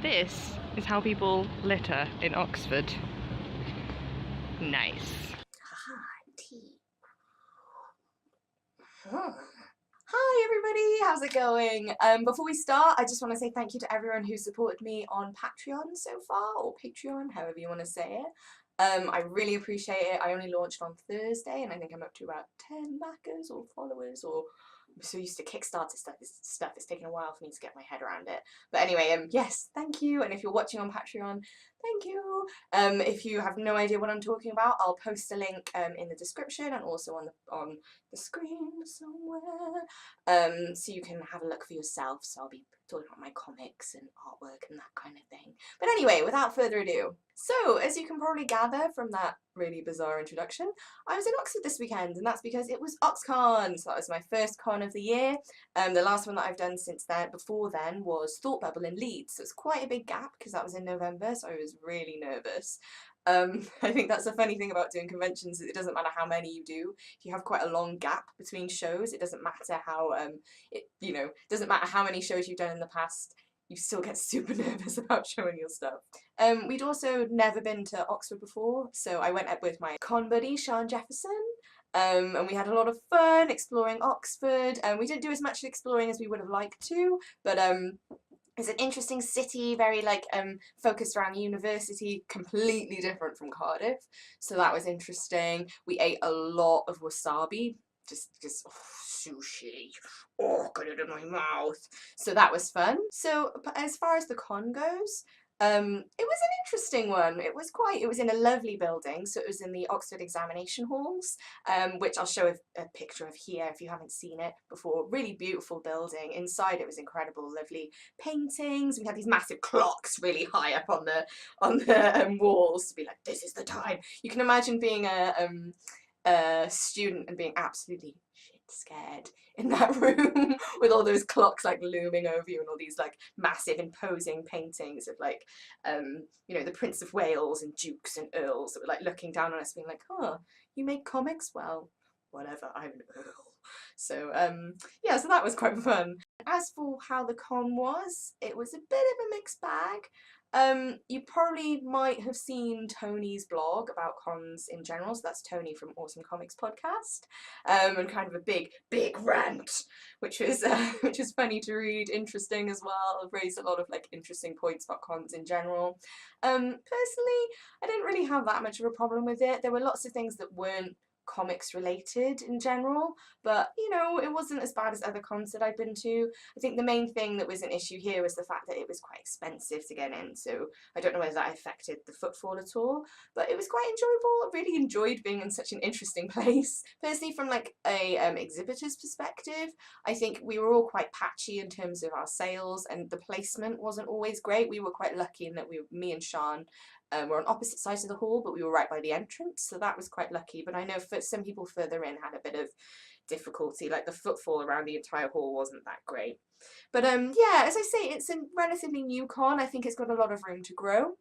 This is how people litter in Oxford. Nice. Tea. Hi everybody, how's it going? Before we start, I just want to say thank you to everyone who supported me on Patreon so far, or Patreon, however you want to say it. I really appreciate it. I only launched on Thursday and I think I'm up to about 10 backers or followers, or I'm so used to Kickstarter stuff, it's taken a while for me to get my head around it. But anyway, yes, thank you, and if you're watching on Patreon, thank you. If you have no idea what I'm talking about, I'll post a link in the description and also on the screen somewhere, so you can have a look for yourself. So I'll be talking about my comics and artwork and that kind of thing. But anyway, without further ado, so as you can probably gather from that really bizarre introduction, I was in Oxford this weekend, and that's because it was OxCon. So that was my first con of the year. The last one that I've done since then, before then, was Thought Bubble in Leeds. So it's quite a big gap because that was in November, so I was really nervous. I think that's the funny thing about doing conventions, is it doesn't matter how many you do. If you have quite a long gap between shows, it doesn't matter how doesn't matter how many shows you've done in the past, you still get super nervous about showing your stuff. We'd also never been to Oxford before, so I went up with my con buddy Sean Jefferson, and we had a lot of fun exploring Oxford. We didn't do as much exploring as we would have liked to, but it's an interesting city, very focused around the university, completely different from Cardiff, so that was interesting. We ate a lot of wasabi, just oh, sushi, oh, got it in my mouth, so that was fun. So as far as the con goes, it was an interesting one. It was in a lovely building, so it was in the Oxford examination halls, which I'll show a picture of here if you haven't seen it before. Really beautiful building. Inside it was incredible, lovely paintings. We had these massive clocks really high up on the walls to be like, this is the time. You can imagine being a student and being absolutely shit scared in that room with all those clocks looming over you and all these massive imposing paintings of the Prince of Wales and dukes and earls that were looking down on us being like, oh, you make comics? Well, whatever, I'm an earl. So yeah, so that was quite fun. As for how the con was, it was a bit of a mixed bag. You probably might have seen Tony's blog about cons in general, so that's Tony from Awesome Comics Podcast, and kind of a big rant, which was funny to read, interesting as well, raised a lot of interesting points about cons in general. Personally, I didn't really have that much of a problem with it. There were lots of things that weren't comics related in general, but it wasn't as bad as other cons that I've been to. I think the main thing that was an issue here was the fact that it was quite expensive to get in, so I don't know whether that affected the footfall at all, but it was quite enjoyable. I really enjoyed being in such an interesting place. Personally, from a exhibitor's perspective, I think we were all quite patchy in terms of our sales, and the placement wasn't always great. We were quite lucky in that me and Sean were on opposite sides of the hall, but we were right by the entrance, so that was quite lucky. But I know for some people further in had a bit of difficulty, the footfall around the entire hall wasn't that great. But yeah, as I say, it's a relatively new con. I think it's got a lot of room to grow,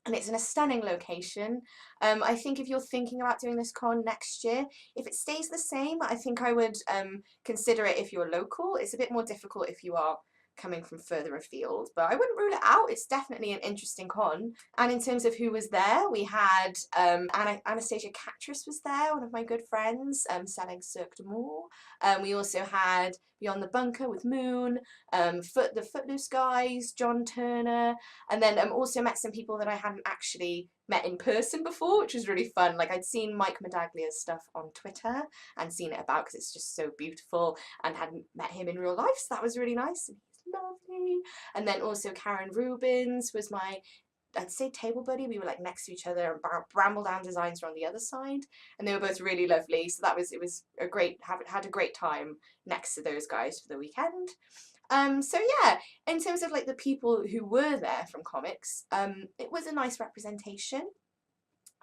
and it's in a stunning location. I think if you're thinking about doing this con next year, if it stays the same, I think I would consider it if you're local. It's a bit more difficult if you are coming from further afield, but I wouldn't rule it out. It's definitely an interesting con. And in terms of who was there, we had Anastasia Catris was there, one of my good friends, selling Cirque du Mall. We also had Beyond the Bunker with Moon, the Footloose guys, John Turner, and then also met some people that I hadn't actually met in person before, which was really fun. I'd seen Mike Medaglia's stuff on Twitter and seen it about because it's just so beautiful, and hadn't met him in real life, so that was really nice. Lovely. And then also Karen Rubins was my, I'd say, table buddy. We were next to each other, and Bramble Down Designs were on the other side, and they were both really lovely. So it was a great, had a great time next to those guys for the weekend. So yeah, in terms of the people who were there from comics, it was a nice representation.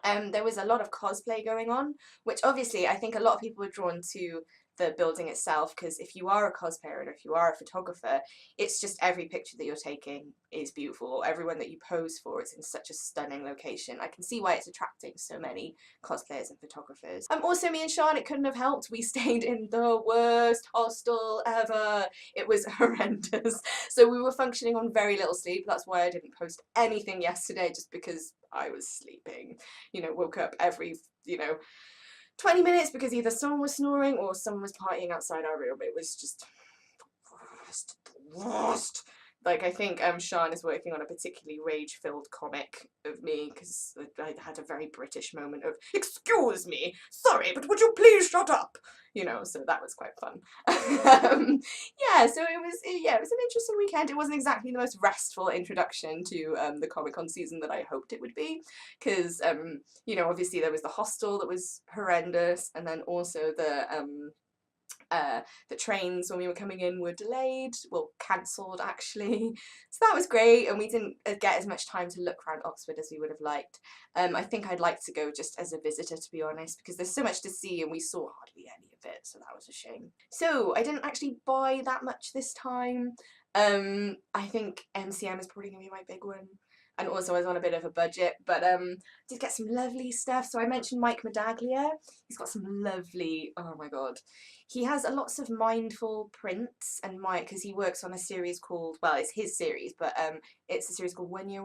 There was a lot of cosplay going on, which obviously I think a lot of people were drawn to the building itself, because if you are a cosplayer and if you are a photographer, it's just every picture that you're taking is beautiful. Everyone that you pose for is in such a stunning location. I can see why it's attracting so many cosplayers and photographers. Also, me and Sean, it couldn't have helped. We stayed in the worst hostel ever. It was horrendous. So we were functioning on very little sleep. That's why I didn't post anything yesterday, just because I was sleeping. You know, woke up every, 20 minutes because either someone was snoring or someone was partying outside our room. It was just the worst. Like, I think Sean is working on a particularly rage-filled comic of me, because I had a very British moment of, excuse me, sorry, but would you please shut up? You know, so that was quite fun. Yeah, so it was an interesting weekend. It wasn't exactly the most restful introduction to the Comic-Con season that I hoped it would be, because, obviously there was the hostel that was horrendous, and then also the trains when we were coming in were delayed, well, cancelled actually, so that was great, and we didn't get as much time to look around Oxford as we would have liked. I think I'd like to go just as a visitor, to be honest, because there's so much to see and we saw hardly any of it, so that was a shame. So I didn't actually buy that much this time. I think MCM is probably going to be my big one. And also I was on a bit of a budget, but did get some lovely stuff. So I mentioned Mike Medaglia. He's got some lovely, oh my god. He has lots of mindful prints, and because he works on a series called, well, it's his series, but it's a series called One Year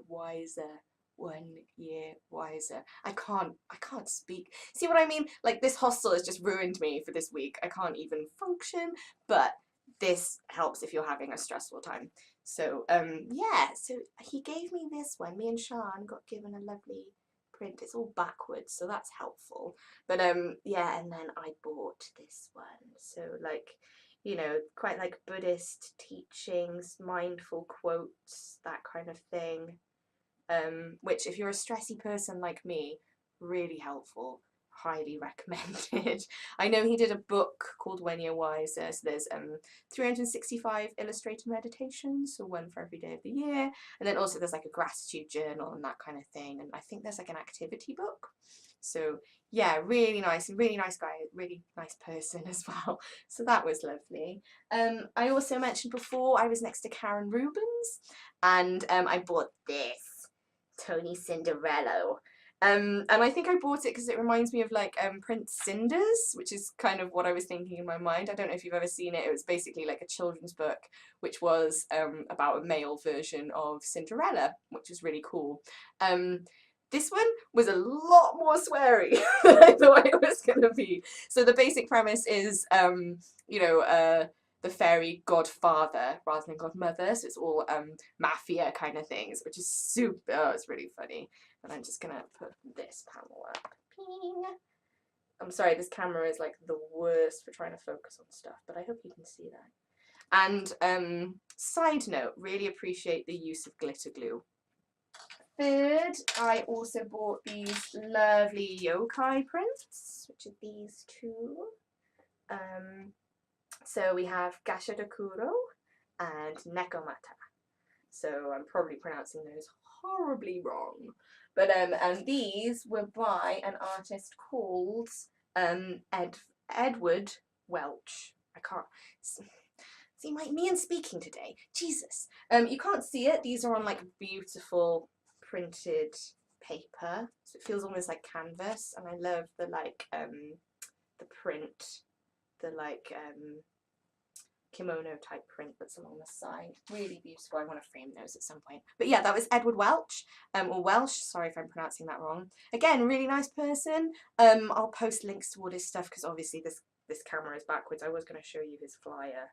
Wiser. 1 year wiser. I can't speak. See what I mean? Like, this hostel has just ruined me for this week. I can't even function, but this helps if you're having a stressful time. So yeah, so he gave me this one. Me and Sean got given a lovely print. It's all backwards, so that's helpful. But yeah, and then I bought this one. So, like, quite like Buddhist teachings, mindful quotes, that kind of thing. Which, if you're a stressy person like me, really helpful. Highly recommended. I know he did a book called When You're Wiser, so there's 365 illustrated meditations, so one for every day of the year, and then also there's like a gratitude journal and that kind of thing, and I think there's like an activity book. So yeah, really nice guy, really nice person as well, so that was lovely. I also mentioned before I was next to Karen Rubens, and I bought this Tony Cinderello. And I think I bought it because it reminds me of like Prince Cinders, which is kind of what I was thinking in my mind. I don't know if you've ever seen it. It was basically like a children's book, which was about a male version of Cinderella, which was really cool. This one was a lot more sweary than I thought it was going to be. So the basic premise is, the fairy godfather rather than godmother, so it's all mafia kind of things, which is super, it's really funny. And I'm just gonna put this panel up. Ping. I'm sorry, this camera is like the worst for trying to focus on stuff, but I hope you can see that. And side note, really appreciate the use of glitter glue. Third, I also bought these lovely yokai prints, which are these two. So we have Gashadokuro and Nekomata. So I'm probably pronouncing those horribly wrong. But and these were by an artist called Edward Welch. I can't see me and speaking today. Jesus. You can't see it. These are on like beautiful printed paper, so it feels almost like canvas. And I love the like the print, the like kimono type print that's along the side. Really beautiful. I want to frame those at some point. But yeah, that was Edward Welch, or Welsh, sorry if I'm pronouncing that wrong. Again, really nice person. I'll post links to all his stuff, because obviously this camera is backwards. I was going to show you his flyer,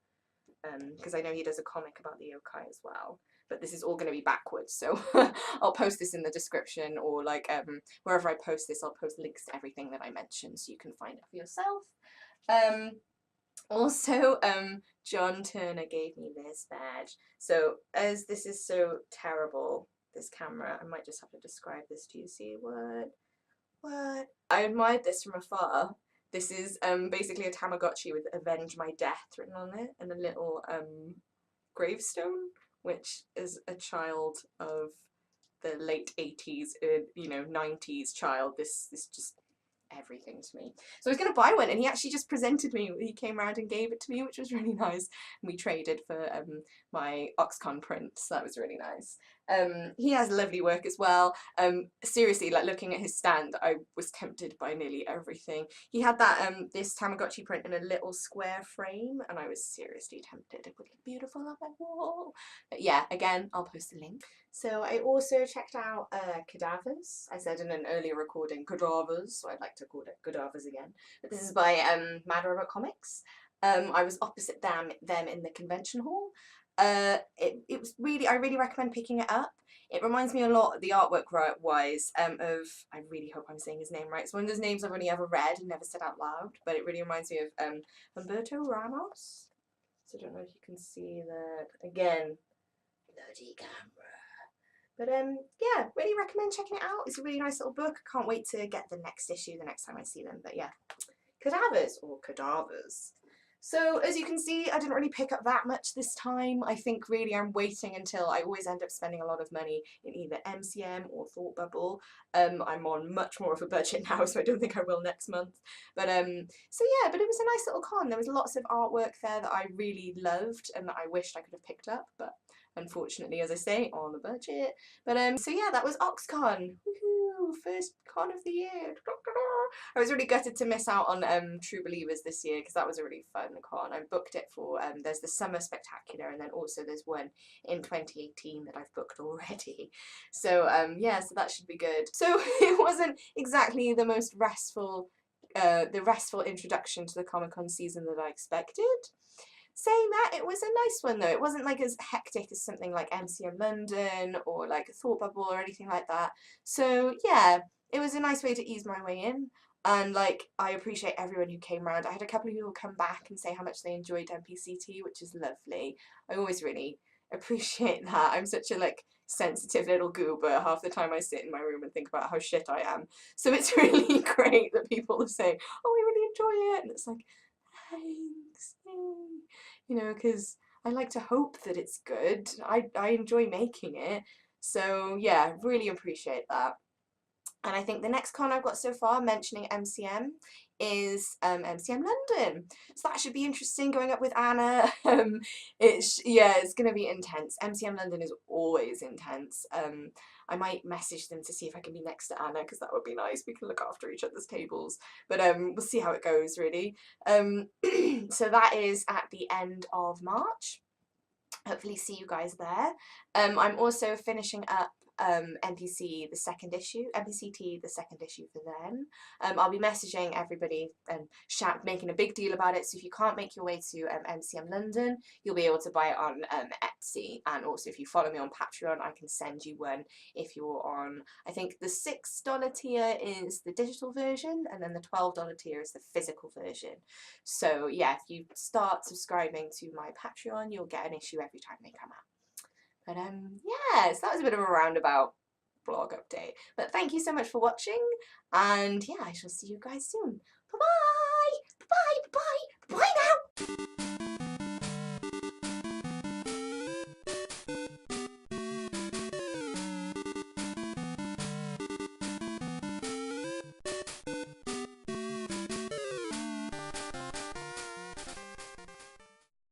because I know he does a comic about the yokai as well. But this is all going to be backwards, so I'll post this in the description, or like wherever I post this, I'll post links to everything that I mentioned so you can find it for yourself. Also, John Turner gave me this badge. So, as this is so terrible, this camera, I might just have to describe this to you. See what? I admired this from afar. This is basically a Tamagotchi with "Avenge My Death" written on it, and a little gravestone, which is a child of the late 80s, 90s child. This just everything to me. So I was going to buy one, and he actually just presented me, he came around and gave it to me, which was really nice. And we traded for my OxCon print, so that was really nice. He has lovely work as well. Seriously, like looking at his stand, I was tempted by nearly everything. He had that this Tamagotchi print in a little square frame, and I was seriously tempted. It would look beautiful on my wall. But yeah, again, I'll post a link. So I also checked out Cadavers. I said in an earlier recording Cadavers, so I'd like to call it Cadavers again. But this is by Mad Robot Comics. I was opposite them in the convention hall. It was really, I really recommend picking it up. It reminds me a lot, the artwork wise, of, I really hope I'm saying his name right. It's one of those names I've only ever read and never said out loud, but it really reminds me of Humberto Ramos. So I don't know if you can see that. Again, bloody camera. But yeah, really recommend checking it out. It's a really nice little book. I can't wait to get the next issue the next time I see them. But yeah, Cadavers or Cadavers. So as you can see, I didn't really pick up that much this time. I think really I'm waiting until I always end up spending a lot of money in either MCM or Thought Bubble. I'm on much more of a budget now, so I don't think I will next month. But so yeah, but it was a nice little con. There was lots of artwork there that I really loved and that I wished I could have picked up, but unfortunately, as I say, on the budget. But so yeah, that was OxCon. Woohoo! First con of the year. I was really gutted to miss out on True Believers this year because that was a really fun con. I booked it for there's the Summer Spectacular, and then also there's one in 2018 that I've booked already. So yeah, so that should be good. So it wasn't exactly the most restful introduction to the Comic-Con season that I expected. Saying that, it was a nice one though. It wasn't like as hectic as something like MCM London or like a Thought Bubble or anything like that. So yeah, it was a nice way to ease my way in. And like, I appreciate everyone who came around. I had a couple of people come back and say how much they enjoyed MPCT, which is lovely. I always really appreciate that. I'm such a like sensitive little goober. Half the time I sit in my room and think about how shit I am. So it's really great that people are saying, oh, we really enjoy it. And it's like, thanks. You know, because I like to hope that it's good. I enjoy making it. So yeah, really appreciate that. And I think the next con I've got so far, mentioning MCM, is MCM London. So that should be interesting, going up with Anna. It's going to be intense. MCM London is always intense. I might message them to see if I can be next to Anna, because that would be nice. We can look after each other's tables. But we'll see how it goes, really. So that is at the end of March. Hopefully see you guys there. I'm also finishing up NPCT the second issue for them. I'll be messaging everybody and making a big deal about it, so if you can't make your way to MCM London, you'll be able to buy it on Etsy, and also if you follow me on Patreon, I can send you one if you're on, I think the $6 tier is the digital version, and then the $12 tier is the physical version. So yeah, if you start subscribing to my Patreon, you'll get an issue every time they come out. But yeah, so that was a bit of a roundabout vlog update. But thank you so much for watching, and yeah, I shall see you guys soon. Bye bye! Bye bye! Bye bye! Bye now!